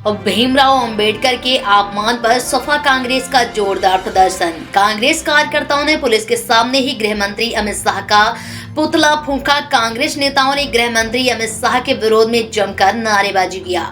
और भीमराव अंबेडकर के अपमान पर सपा कांग्रेस का जोरदार प्रदर्शन। कांग्रेस कार्यकर्ताओं ने पुलिस के सामने ही गृह मंत्री अमित शाह का पुतला फूंका। कांग्रेस नेताओं ने गृह मंत्री अमित शाह के विरोध में जमकर नारेबाजी किया।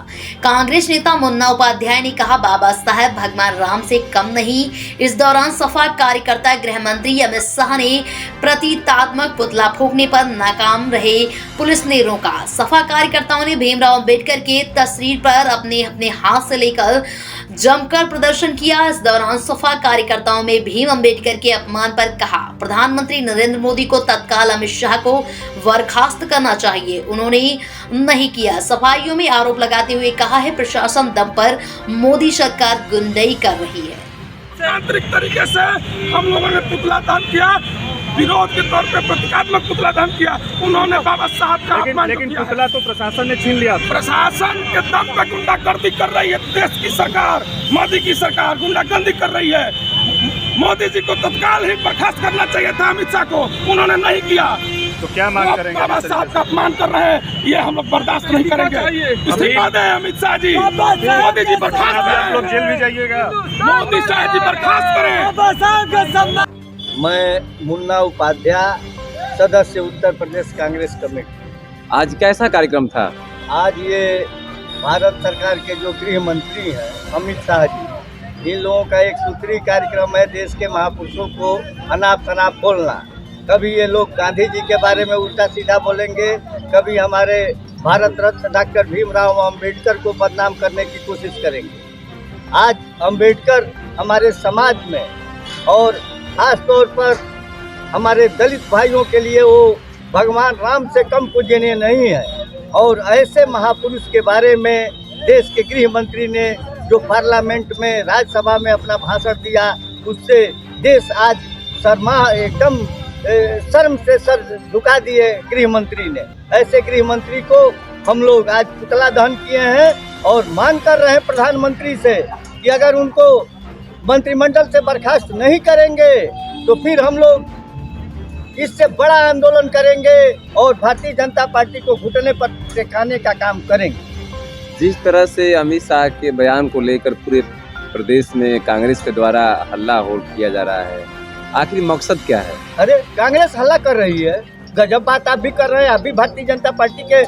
कांग्रेस नेता मुन्ना उपाध्याय ने कहा, बाबा साहब भगवान राम से कम नहीं। इस दौरान सपा कार्यकर्ता गृह मंत्री अमित शाह ने प्रतीकात्मक पुतला फूंकने पर नाकाम रहे। पुलिस ने रोका। सपा कार्यकर्ताओं ने भीमराव अंबेडकर के तस्वीर पर अपने हाथ से लेकर जमकर प्रदर्शन किया। इस दौरान सपा कार्यकर्ताओं में भीम अंबेडकर के अपमान पर कहा, प्रधानमंत्री नरेंद्र मोदी को तत्काल अमित शाह को बर्खास्त करना चाहिए। उन्होंने नहीं किया। सफाइयों में आरोप लगाते हुए कहा है, प्रशासन दम पर मोदी सरकार गुंडाई कर रही है। आंतरिक तरीके से हम लोगों ने पुतला दान किया, विरोध के तौर पे प्रतीकात्मक पुतला दान किया। उन्होंने बाबा साहब का अपमान लेकिन किया। पुतला तो प्रशासन ने छीन लिया। प्रशासन के दम पे गुंडागर्दी कर रही है। देश की सरकार, मोदी की सरकार गुंडागर्दी कर रही है। मोदी जी को तत्काल ही बर्खास्त करना चाहिए था अमित शाह को, उन्होंने नहीं किया। तो क्या मांग करेंगे? बाबा साहब का अपमान कर रहे हैं, ये हम लोग बर्दाश्त नहीं करेंगे। इस्तीफा दें अमित शाह जी, मोदी जी बर्खास्त करें। आप लोग जेल भी जाइएगा। मोदी शाह जी बर्खास्त करें। मैं मुन्ना उपाध्याय, सदस्य उत्तर प्रदेश कांग्रेस कमेटी। आज कैसा कार्यक्रम था? आज ये भारत सरकार के जो गृह मंत्री हैं अमित शाह जी, इन लोगों का एक सूत्री कार्यक्रम है देश के महापुरुषों को अनाप शनाप बोलना। कभी ये लोग गांधी जी के बारे में उल्टा सीधा बोलेंगे, कभी हमारे भारत रत्न डॉक्टर भीमराव अंबेडकर को बदनाम करने की कोशिश करेंगे। आज अंबेडकर हमारे समाज में और खास तौर पर हमारे दलित भाइयों के लिए वो भगवान राम से कम पूजनीय नहीं है। और ऐसे महापुरुष के बारे में देश के गृह मंत्री ने जो पार्लियामेंट में, राज्यसभा में अपना भाषण दिया, उससे देश आज एकदम शर्म से सर झुका दिए गृह मंत्री ने। ऐसे गृह मंत्री को हम लोग आज पुतला दहन किए हैं और मांग कर रहे हैं प्रधानमंत्री से कि अगर उनको मंत्रिमंडल से बर्खास्त नहीं करेंगे तो फिर हम लोग इससे बड़ा आंदोलन करेंगे और भारतीय जनता पार्टी को घुटने पर टेकाने का काम करेंगे। जिस तरह से अमित शाह के बयान को लेकर पूरे प्रदेश में कांग्रेस के द्वारा हल्ला होड़ किया जा रहा है, आखिर मकसद क्या है? अरे कांग्रेस हल्ला कर रही है, गजब बात आप भी कर रहे हैं। अभी भारतीय जनता पार्टी के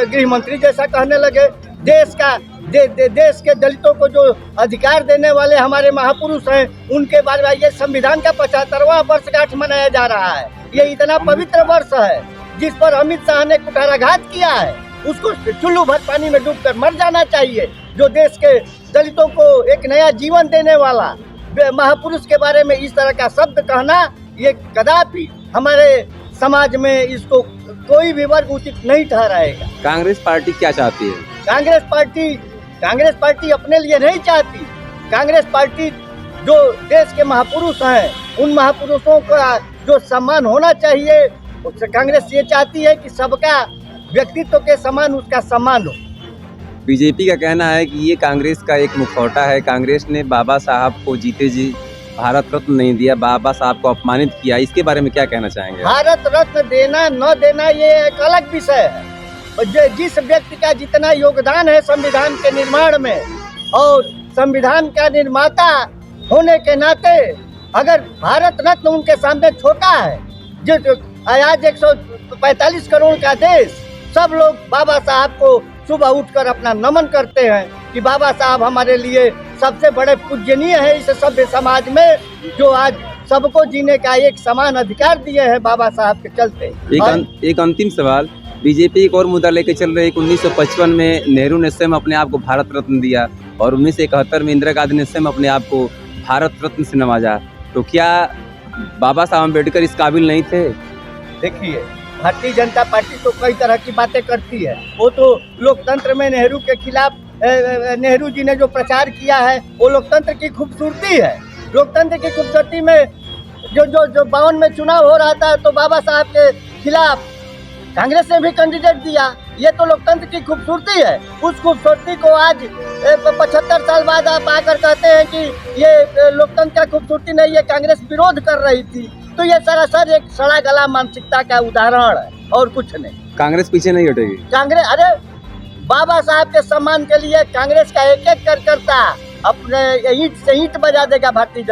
गृह मंत्री जैसा कहने लगे। देश के दलितों को जो अधिकार देने वाले हमारे महापुरुष हैं, उनके बारे में ये संविधान का 75वां वर्षगांठ मनाया जा रहा है। ये इतना पवित्र वर्ष है जिस पर अमित शाह ने कुठाराघात किया है, उसको चुल्लू भर पानी में डूबकर मर जाना चाहिए। जो देश के दलितों को एक नया जीवन देने वाला महापुरुष के बारे में इस तरह का शब्द कहना, ये कदापि हमारे समाज में इसको कोई भी वर्ग उचित नहीं ठहराएगा। कांग्रेस पार्टी क्या चाहती है? कांग्रेस पार्टी अपने लिए नहीं चाहती। कांग्रेस पार्टी जो देश के महापुरुष हैं, उन महापुरुषों का जो सम्मान होना चाहिए, उससे कांग्रेस ये चाहती है कि सबका व्यक्तित्व के समान उसका सम्मान हो। बीजेपी का कहना है कि ये कांग्रेस का एक मुखौटा है। कांग्रेस ने बाबा साहब को जीते जी भारत रत्न नहीं दिया, बाबा साहब को अपमानित किया। इसके बारे में क्या कहना चाहेंगे? भारत रत्न देना न देना ये एक अलग विषय है। जिस व्यक्ति का जितना योगदान है संविधान के निर्माण में, और संविधान का निर्माता होने के नाते अगर भारत रत्न उनके सामने छोटा है, जो आज 145 करोड़ का देश, सब लोग बाबा साहब को सुबह उठकर अपना नमन करते हैं कि बाबा साहब हमारे लिए सबसे बड़े पूजनीय है इस सभ्य समाज में, जो आज सबको जीने का एक समान अधिकार दिए हैं बाबा साहब के चलते। एक अंतिम सवाल, बीजेपी एक और मुद्दा लेके चल रही है। 1955 में नेहरू ने स्वयं अपने आप को भारत रत्न दिया और 1971 में इंदिरा गांधी ने स्वयं अपने आप को भारत रत्न से नवाजा। तो क्या बाबा साहब अम्बेडकर इस काबिल नहीं थे? देखिए, भारतीय जनता पार्टी तो कई तरह की बातें करती है। वो तो लोकतंत्र में नेहरू के खिलाफ नेहरू जी ने जो प्रचार किया है, वो लोकतंत्र की खूबसूरती है। लोकतंत्र की खूबसूरती में जो 52 में चुनाव हो रहा था, तो बाबा साहब के खिलाफ कांग्रेस ने भी कैंडिडेट दिया। ये तो लोकतंत्र की खूबसूरती है। उस खूबसूरती को आज 75 साल बाद आप आकर कहते हैं कि ये लोकतंत्र का खूबसूरती नहीं है, कांग्रेस विरोध कर रही थी। तो ये सरासर एक सड़ा गला मानसिकता का उदाहरण है और कुछ नहीं। कांग्रेस पीछे नहीं हटेगी। कांग्रेस, अरे बाबा साहब के सम्मान के लिए कांग्रेस का एक एक कार्यकर्ता अपने ईंट से ईंट बजा देगा भारतीय जनता